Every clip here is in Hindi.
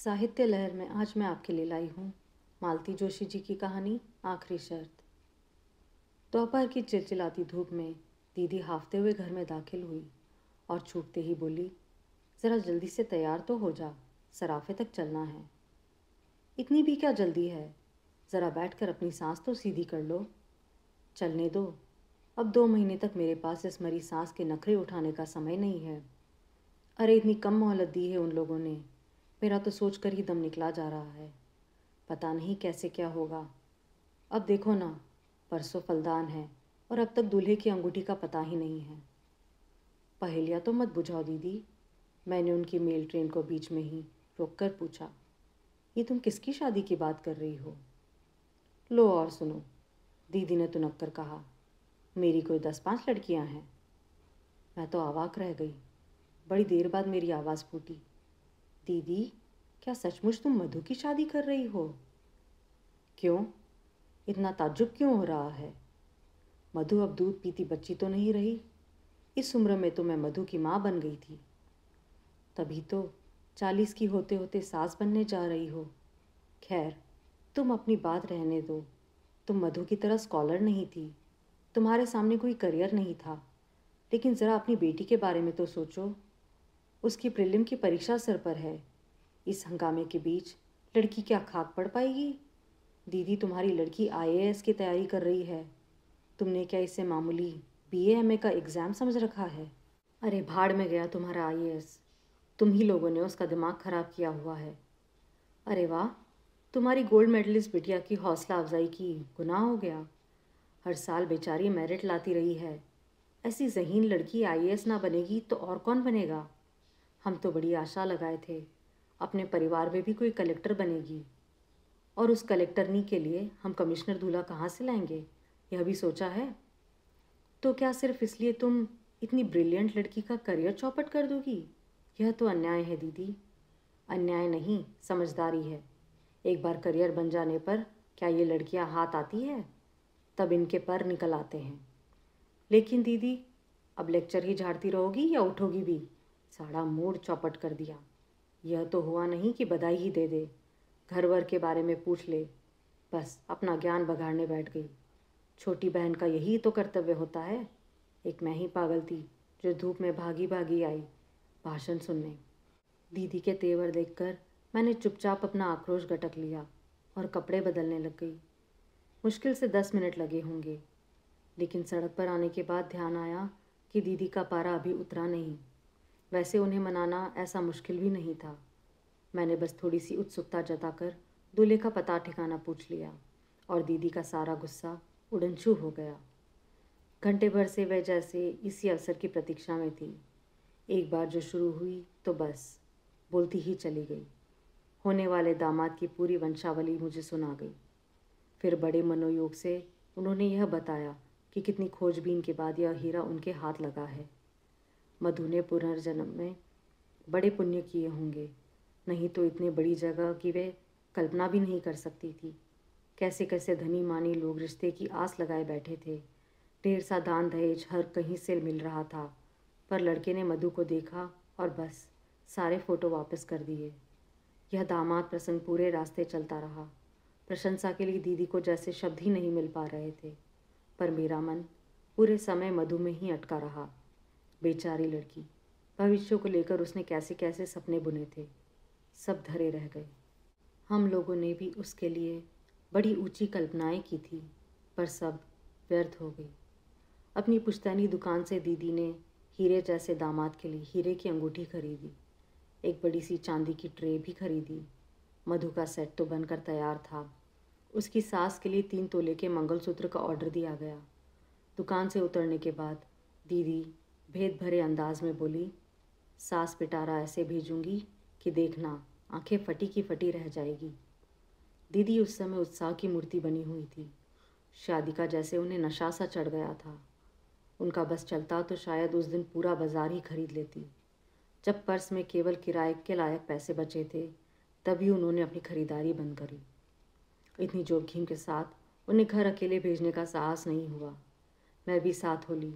साहित्य लहर में आज मैं आपके लिए लाई हूँ मालती जोशी जी की कहानी आखिरी शर्त। दोपहर की चिलचिलाती धूप में दीदी हाफते हुए घर में दाखिल हुई और छूटते ही बोली, ज़रा जल्दी से तैयार तो हो जा, सराफे तक चलना है। इतनी भी क्या जल्दी है, ज़रा बैठकर अपनी सांस तो सीधी कर लो। चलने दो, अब 2 महीने तक मेरे पास इस मरी सांस के नखरे उठाने का समय नहीं है। अरे इतनी कम मोहलत दी है उन लोगों ने, मेरा तो सोच कर ही दम निकला जा रहा है। पता नहीं कैसे क्या होगा। अब देखो ना, परसों फलदान है और अब तक दूल्हे की अंगूठी का पता ही नहीं है। पहेलियाँ तो मत बुझाओ दीदी, मैंने उनकी मेल ट्रेन को बीच में ही रोक कर पूछा। ये तुम किसकी शादी की बात कर रही हो? लो और सुनो, दीदी ने तुनक कर कहा। मेरी कोई 10-5 लड़कियां हैं। मैं तो अवाक रह गई। बड़ी देर बाद मेरी आवाज़ फूटी। दीदी, क्या सचमुच तुम मधु की शादी कर रही हो? क्यों, इतना ताज्जुब क्यों हो रहा है? मधु अब दूध पीती बच्ची तो नहीं रही। इस उम्र में तो मैं मधु की माँ बन गई थी। तभी तो 40 की होते होते सास बनने जा रही हो। खैर, तुम अपनी बात रहने दो। तुम मधु की तरह स्कॉलर नहीं थी, तुम्हारे सामने कोई करियर नहीं था। लेकिन ज़रा अपनी बेटी के बारे में तो सोचो। उसकी प्रीलिम की परीक्षा सर पर है। इस हंगामे के बीच लड़की क्या खाक पड़ पाएगी? दीदी, तुम्हारी लड़की आईएएस की तैयारी कर रही है। तुमने क्या इसे मामूली बीए एमए का एग्ज़ाम समझ रखा है? अरे भाड़ में गया तुम्हारा आईएएस। तुम ही लोगों ने उसका दिमाग ख़राब किया हुआ है। अरे वाह, तुम्हारी गोल्ड मेडलिस्ट बिटिया की हौसला अफजाई की गुनाह हो गया। हर साल बेचारी मेरिट लाती रही है। ऐसी ज़हीन लड़की आईएएस ना बनेगी तो और कौन बनेगा? हम तो बड़ी आशा लगाए थे अपने परिवार में भी कोई कलेक्टर बनेगी। और उस कलेक्टरनी के लिए हम कमिश्नर दूल्हा कहाँ से लाएंगे, यह भी सोचा है? तो क्या सिर्फ इसलिए तुम इतनी ब्रिलियंट लड़की का करियर चौपट कर दोगी? यह तो अन्याय है दीदी। अन्याय नहीं, समझदारी है। एक बार करियर बन जाने पर क्या ये लड़कियां हाथ आती है? तब इनके पर निकल आते हैं। लेकिन दीदी, अब लेक्चर ही झाड़ती रहोगी या उठोगी भी? सारा मूड चौपट कर दिया। यह तो हुआ नहीं कि बधाई ही दे दे, घर वर के बारे में पूछ ले, बस अपना ज्ञान बघाड़ने बैठ गई। छोटी बहन का यही तो कर्तव्य होता है। एक मैं ही पागल थी जो धूप में भागी भागी आई भाषण सुनने। दीदी के तेवर देखकर मैंने चुपचाप अपना आक्रोश गटक लिया और कपड़े बदलने लग गई। मुश्किल से 10 मिनट लगे होंगे, लेकिन सड़क पर आने के बाद ध्यान आया कि दीदी का पारा अभी उतरा नहीं। वैसे उन्हें मनाना ऐसा मुश्किल भी नहीं था। मैंने बस थोड़ी सी उत्सुकता जताकर दूल्हे का पता ठिकाना पूछ लिया और दीदी का सारा गुस्सा उड़नछू हो गया। घंटे भर से वह जैसे इसी अवसर की प्रतीक्षा में थी। एक बार जो शुरू हुई तो बस बोलती ही चली गई। होने वाले दामाद की पूरी वंशावली मुझे सुना गई। फिर बड़े मनोयोग से उन्होंने यह बताया कि कितनी खोजबीन के बाद यह हीरा उनके हाथ लगा है। मधु ने पुनर्जन्म में बड़े पुण्य किए होंगे, नहीं तो इतने बड़ी जगह की वे कल्पना भी नहीं कर सकती थी। कैसे कैसे धनी मानी लोग रिश्ते की आस लगाए बैठे थे। ढेर सा दान दहेज हर कहीं से मिल रहा था, पर लड़के ने मधु को देखा और बस सारे फ़ोटो वापस कर दिए। यह दामाद प्रसंग पूरे रास्ते चलता रहा। प्रशंसा के लिए दीदी को जैसे शब्द ही नहीं मिल पा रहे थे, पर मेरा मन पूरे समय मधु में ही अटका रहा। बेचारी लड़की, भविष्य को लेकर उसने कैसे कैसे सपने बुने थे, सब धरे रह गए। हम लोगों ने भी उसके लिए बड़ी ऊंची कल्पनाएं की थी, पर सब व्यर्थ हो गई। अपनी पुश्तैनी दुकान से दीदी ने हीरे जैसे दामाद के लिए हीरे की अंगूठी खरीदी, एक बड़ी सी चांदी की ट्रे भी खरीदी। मधु का सेट तो बनकर तैयार था। उसकी सास के लिए 3 तोले के मंगलसूत्र का ऑर्डर दिया गया। दुकान से उतरने के बाद दीदी भेद भरे अंदाज में बोली, सास पिटारा ऐसे भेजूंगी कि देखना आंखें फटी की फटी रह जाएगी। दीदी उस समय उत्साह की मूर्ति बनी हुई थी। शादी का जैसे उन्हें नशा सा चढ़ गया था। उनका बस चलता तो शायद उस दिन पूरा बाजार ही खरीद लेती। जब पर्स में केवल किराए के लायक पैसे बचे थे, तभी उन्होंने अपनी खरीदारी बंद करी। इतनी जोखिम के साथ उन्हें घर अकेले भेजने का साहस नहीं हुआ। मैं भी साथ हो ली।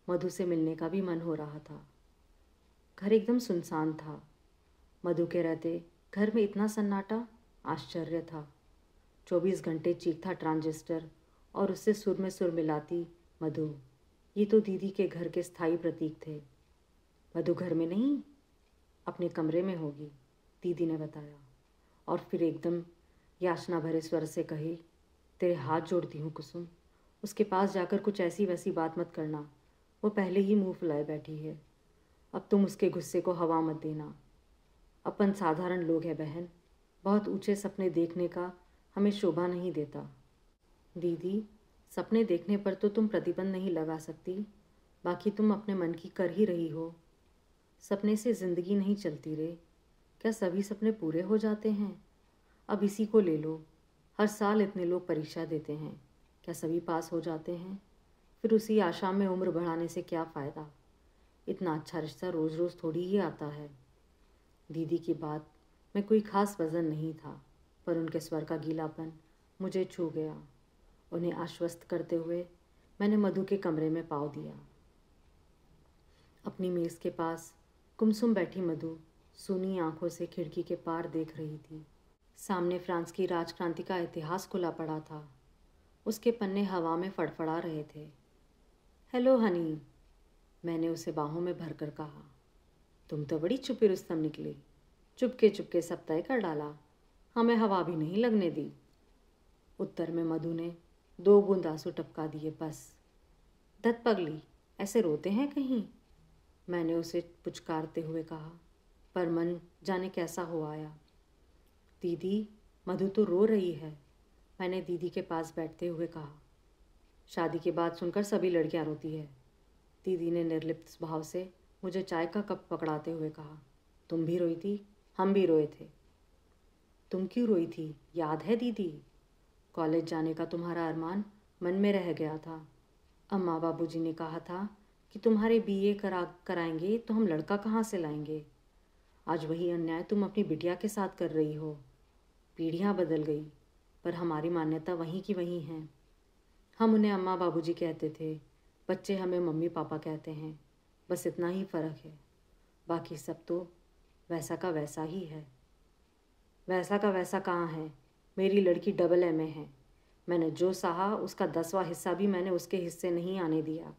मधु से मिलने का भी मन हो रहा था। घर एकदम सुनसान था। मधु के रहते घर में इतना सन्नाटा, आश्चर्य था। 24 घंटे चीखता ट्रांजिस्टर और उससे सुर में सुर मिलाती मधु। ये तो दीदी के घर के स्थायी प्रतीक थे। मधु घर में नहीं, अपने कमरे में होगी, दीदी ने बताया। और फिर एकदम याचना भरे स्वर से कही, तेरे हाथ जोड़ती हूँ कुसुम, उसके पास जाकर कुछ ऐसी वैसी बात मत करना। वो पहले ही मुंह फुलाए बैठी है। अब तुम उसके गुस्से को हवा मत देना। अपन साधारण लोग हैं बहन, बहुत ऊंचे सपने देखने का हमें शोभा नहीं देता। दीदी, सपने देखने पर तो तुम प्रतिबंध नहीं लगा सकती, बाकी तुम अपने मन की कर ही रही हो। सपने से ज़िंदगी नहीं चलती रे। क्या सभी सपने पूरे हो जाते हैं? अब इसी को ले लो, हर साल इतने लोग परीक्षा देते हैं, क्या सभी पास हो जाते हैं? फिर उसी आशा में उम्र बढ़ाने से क्या फ़ायदा? इतना अच्छा रिश्ता रोज़ रोज़ थोड़ी ही आता है। दीदी की बात में कोई ख़ास वज़न नहीं था, पर उनके स्वर का गीलापन मुझे छू गया। उन्हें आश्वस्त करते हुए मैंने मधु के कमरे में पाँव दिया। अपनी मेज़ के पास गुमसुम बैठी मधु सूनी आंखों से खिड़की के पार देख रही थी। सामने फ्रांस की राजक्रांति का इतिहास खुला पड़ा था। उसके पन्ने हवा में फड़फड़ा रहे थे। हेलो हनी, मैंने उसे बाहों में भरकर कहा। तुम तो बड़ी छुपी रुस्तम निकली, चुपके चुपके सब तय कर डाला, हमें हवा भी नहीं लगने दी। उत्तर में मधु ने 2 बूंद आंसू टपका दिए बस। दत्त पगली, ऐसे रोते हैं कहीं? मैंने उसे पुचकारते हुए कहा, पर मन जाने कैसा हो आया। दीदी, मधु तो रो रही है, मैंने दीदी के पास बैठते हुए कहा। शादी के बाद सुनकर सभी लड़कियां रोती है, दीदी ने निर्लिप्त भाव से मुझे चाय का कप पकड़ाते हुए कहा। तुम भी रोई थी, हम भी रोए थे। तुम क्यों रोई थी, याद है दीदी? कॉलेज जाने का तुम्हारा अरमान मन में रह गया था। अम्मा बाबूजी ने कहा था कि तुम्हारे बीए कराएंगे तो हम लड़का कहाँ से लाएंगे। आज वही अन्याय तुम अपनी बिटिया के साथ कर रही हो। पीढ़ियाँ बदल गई, पर हमारी मान्यता वहीं की वहीं है। हम उन्हें अम्मा बाबूजी कहते थे, बच्चे हमें मम्मी पापा कहते हैं, बस इतना ही फ़र्क है। बाकी सब तो वैसा का वैसा ही है। वैसा का वैसा कहाँ है? मेरी लड़की डबल एमए है। मैंने जो सहा उसका 10वां हिस्सा भी मैंने उसके हिस्से नहीं आने दिया।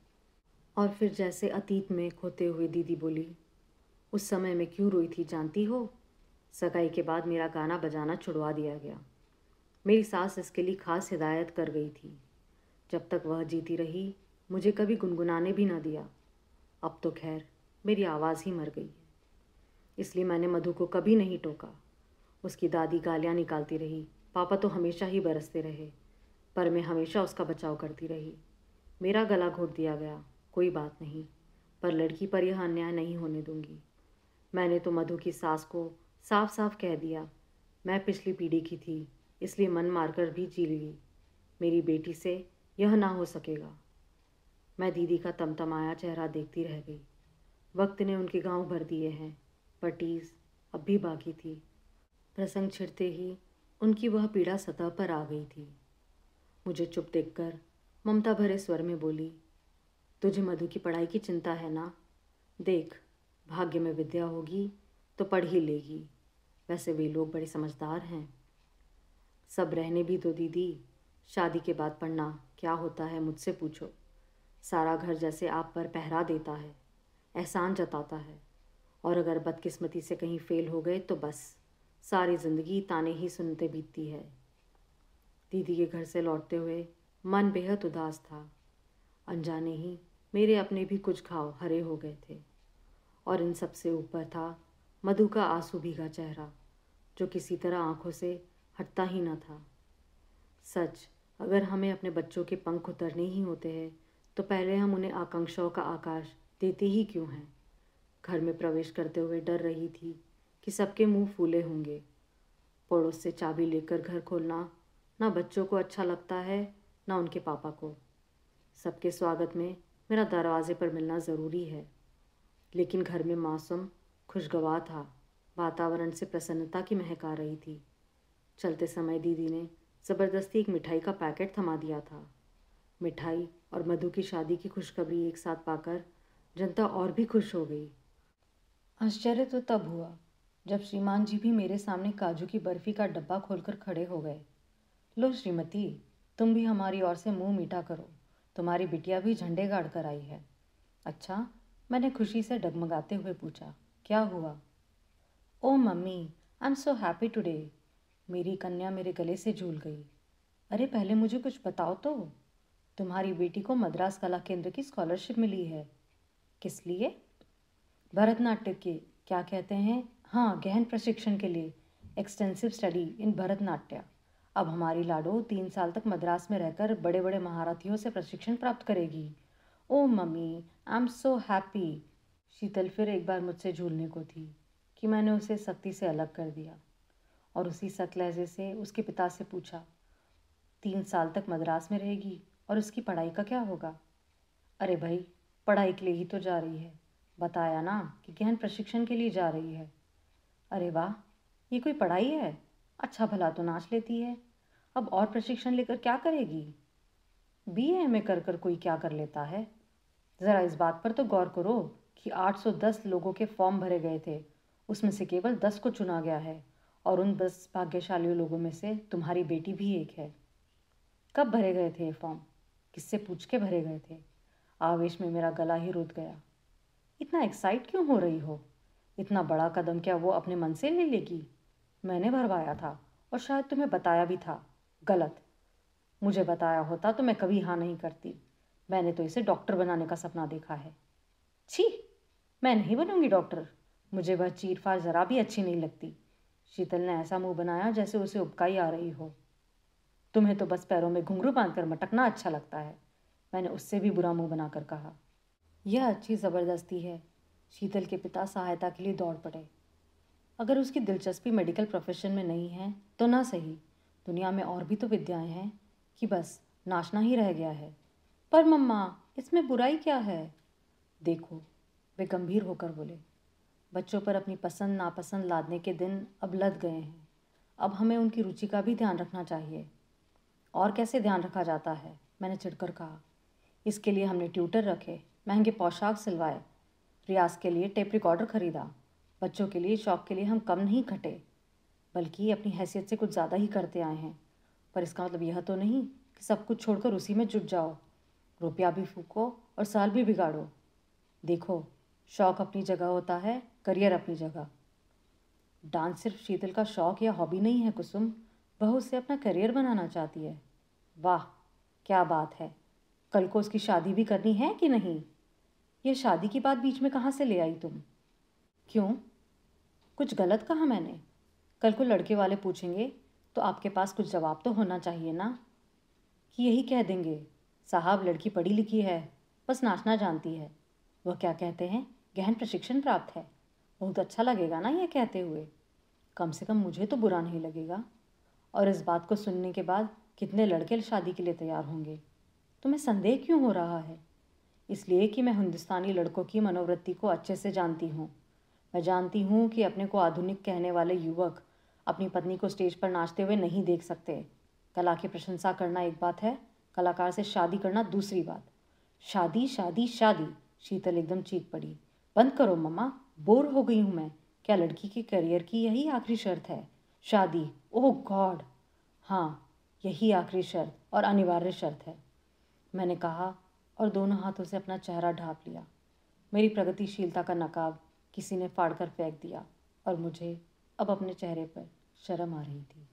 और फिर जैसे अतीत में खोते हुए दीदी बोली, उस समय मैं क्यों रोई थी जानती हो? सगाई के बाद मेरा गाना बजाना छुड़वा दिया गया। मेरी सास इसके लिए खास हिदायत कर गई थी। जब तक वह जीती रही मुझे कभी गुनगुनाने भी ना दिया। अब तो खैर मेरी आवाज़ ही मर गई है। इसलिए मैंने मधु को कभी नहीं टोका। उसकी दादी गालियाँ निकालती रही, पापा तो हमेशा ही बरसते रहे, पर मैं हमेशा उसका बचाव करती रही। मेरा गला घोट दिया गया, कोई बात नहीं, पर लड़की पर यह अन्याय नहीं होने दूंगी। मैंने तो मधु की सास को साफ साफ कह दिया, मैं पिछली पीढ़ी की थी, इसलिए मन मारकर भी जी ली। मेरी बेटी से यह ना हो सकेगा। मैं दीदी का तमतमाया चेहरा देखती रह गई। वक्त ने उनके गांव भर दिए हैं, पर टीस अब भी बाकी थी। प्रसंग छिड़ते ही उनकी वह पीड़ा सतह पर आ गई थी। मुझे चुप देखकर ममता भरे स्वर में बोली, तुझे मधु की पढ़ाई की चिंता है ना? देख, भाग्य में विद्या होगी तो पढ़ ही लेगी। वैसे वे लोग बड़े समझदार हैं। सब रहने भी दो दीदी, शादी के बाद पढ़ना क्या होता है मुझसे पूछो। सारा घर जैसे आप पर पहरा देता है, एहसान जताता है, और अगर बदकिस्मती से कहीं फेल हो गए तो बस सारी ज़िंदगी ताने ही सुनते बीतती है। दीदी के घर से लौटते हुए मन बेहद उदास था। अनजाने ही मेरे अपने भी कुछ घाव हरे हो गए थे, और इन सब से ऊपर था मधु का आंसू भीगा चेहरा, जो किसी तरह आंखों से हटता ही न था। सच, अगर हमें अपने बच्चों के पंख उतरने ही होते हैं तो पहले हम उन्हें आकांक्षाओं का आकाश देते ही क्यों हैं? घर में प्रवेश करते हुए डर रही थी कि सबके मुंह फूले होंगे। पड़ोस से चाबी लेकर घर खोलना ना बच्चों को अच्छा लगता है, ना उनके पापा को। सबके स्वागत में मेरा दरवाजे पर मिलना ज़रूरी है। लेकिन घर में मौसम खुशगवार था, वातावरण से प्रसन्नता की महक आ रही थी। चलते समय दीदी ने ज़बरदस्ती एक मिठाई का पैकेट थमा दिया था। मिठाई और मधु की शादी की खुशखबरी एक साथ पाकर जनता और भी खुश हो गई। आश्चर्य तो तब हुआ जब श्रीमान जी भी मेरे सामने काजू की बर्फ़ी का डब्बा खोलकर खड़े हो गए। लो श्रीमती, तुम भी हमारी ओर से मुंह मीठा करो, तुम्हारी बिटिया भी झंडे गाड़ कर आई है। अच्छा, मैंने खुशी से डगमगाते हुए पूछा, क्या हुआ? Oh mummy, I am so happy today. मेरी कन्या मेरे गले से झूल गई। अरे पहले मुझे कुछ बताओ तो। तुम्हारी बेटी को मद्रास कला केंद्र की स्कॉलरशिप मिली है। किस लिए? भरतनाट्य के, क्या कहते हैं, हाँ, गहन प्रशिक्षण के लिए, एक्सटेंसिव स्टडी इन भरतनाट्य। अब हमारी लाडो 3 साल तक मद्रास में रहकर बड़े बड़े महारथियों से प्रशिक्षण प्राप्त करेगी। Oh mummy, I am so happy. Sheetal फिर एक बार मुझसे झूलने को थी कि मैंने उसे सख्ती से अलग कर दिया और उसी सख्त लहजे से उसके पिता से पूछा, 3 साल तक मद्रास में रहेगी और उसकी पढ़ाई का क्या होगा? अरे भाई, पढ़ाई के लिए ही तो जा रही है, बताया ना कि गहन प्रशिक्षण के लिए जा रही है। अरे वाह, ये कोई पढ़ाई है? अच्छा भला तो नाच लेती है, अब और प्रशिक्षण लेकर क्या करेगी? बीए में कर कर कोई क्या कर लेता है? ज़रा इस बात पर तो गौर करो कि 810 लोगों के फॉर्म भरे गए थे, उसमें से केवल 10 को चुना गया है और उन 10 भाग्यशाली लोगों में से तुम्हारी बेटी भी एक है। कब भरे गए थे ये फॉर्म? किससे पूछ के भरे गए थे? आवेश में मेरा गला ही रुक गया। इतना एक्साइट क्यों हो रही हो? इतना बड़ा कदम क्या वो अपने मन से ले लेगी? मैंने भरवाया था और शायद तुम्हें बताया भी था। गलत। मुझे बताया होता तो मैं कभी हाँ नहीं करती। मैंने तो इसे डॉक्टर बनाने का सपना देखा है। छी, मैं नहीं बनूंगी डॉक्टर। मुझे वह चीरफाड़ ज़रा भी अच्छी नहीं लगती। शीतल ने ऐसा मुंह बनाया जैसे उसे उबकाई आ रही हो। तुम्हें तो बस पैरों में घुंघरू बांधकर मटकना अच्छा लगता है, मैंने उससे भी बुरा मुंह बनाकर कहा। यह अच्छी ज़बरदस्ती है। शीतल के पिता सहायता के लिए दौड़ पड़े। अगर उसकी दिलचस्पी मेडिकल प्रोफेशन में नहीं है तो ना सही, दुनिया में और भी तो विद्याएं हैं कि बस नाचना ही रह गया है। पर मम्मा, इसमें बुराई क्या है? देखो, वे गंभीर होकर बोले, बच्चों पर अपनी पसंद नापसंद लादने के दिन अब लद गए हैं। अब हमें उनकी रुचि का भी ध्यान रखना चाहिए। और कैसे ध्यान रखा जाता है? मैंने चिढ़कर कहा। इसके लिए हमने ट्यूटर रखे, महंगे पोशाक सिलवाए, रियाज के लिए टेप रिकॉर्डर खरीदा। बच्चों के लिए शौक के लिए हम कम नहीं खटे, बल्कि अपनी हैसियत से कुछ ज़्यादा ही करते आए हैं। पर इसका मतलब यह तो नहीं कि सब कुछ छोड़कर उसी में जुट जाओ, रुपया भी फूको और साल भी बिगाड़ो। देखो, शौक अपनी जगह होता है, करियर अपनी जगह। डांस सिर्फ शीतल का शौक या हॉबी नहीं है कुसुम, वह उसे अपना करियर बनाना चाहती है। वाह, क्या बात है। कल को उसकी शादी भी करनी है कि नहीं? यह शादी की बात बीच में कहाँ से ले आई तुम? क्यों, कुछ गलत कहा मैंने? कल को लड़के वाले पूछेंगे तो आपके पास कुछ जवाब तो होना चाहिए ना, कि यही कह देंगे, साहब लड़की पढ़ी लिखी है, बस नाचना जानती है। वह क्या कहते हैं, गहन प्रशिक्षण प्राप्त है। बहुत अच्छा लगेगा ना यह कहते हुए? कम से कम मुझे तो बुरा नहीं लगेगा। और इस बात को सुनने के बाद कितने लड़के शादी के लिए तैयार होंगे? तुम्हें संदेह क्यों हो रहा है? इसलिए कि मैं हिंदुस्तानी लड़कों की मनोवृत्ति को अच्छे से जानती हूँ। मैं जानती हूँ कि अपने को आधुनिक कहने वाले युवक अपनी पत्नी को स्टेज पर नाचते हुए नहीं देख सकते। कला की प्रशंसा करना एक बात है, कलाकार से शादी करना दूसरी बात। शादी शादी शादी, शीतल एकदम चीख पड़ी। बंद करो मम्मा, बोर हो गई हूँ मैं। क्या लड़की के करियर की यही आखिरी शर्त है? शादी? ओह गॉड! हाँ, यही आखिरी शर्त और अनिवार्य शर्त है, मैंने कहा और दोनों हाथों से अपना चेहरा ढाँप लिया। मेरी प्रगतिशीलता का नकाब किसी ने फाड़ कर फेंक दिया और मुझे अब अपने चेहरे पर शर्म आ रही थी।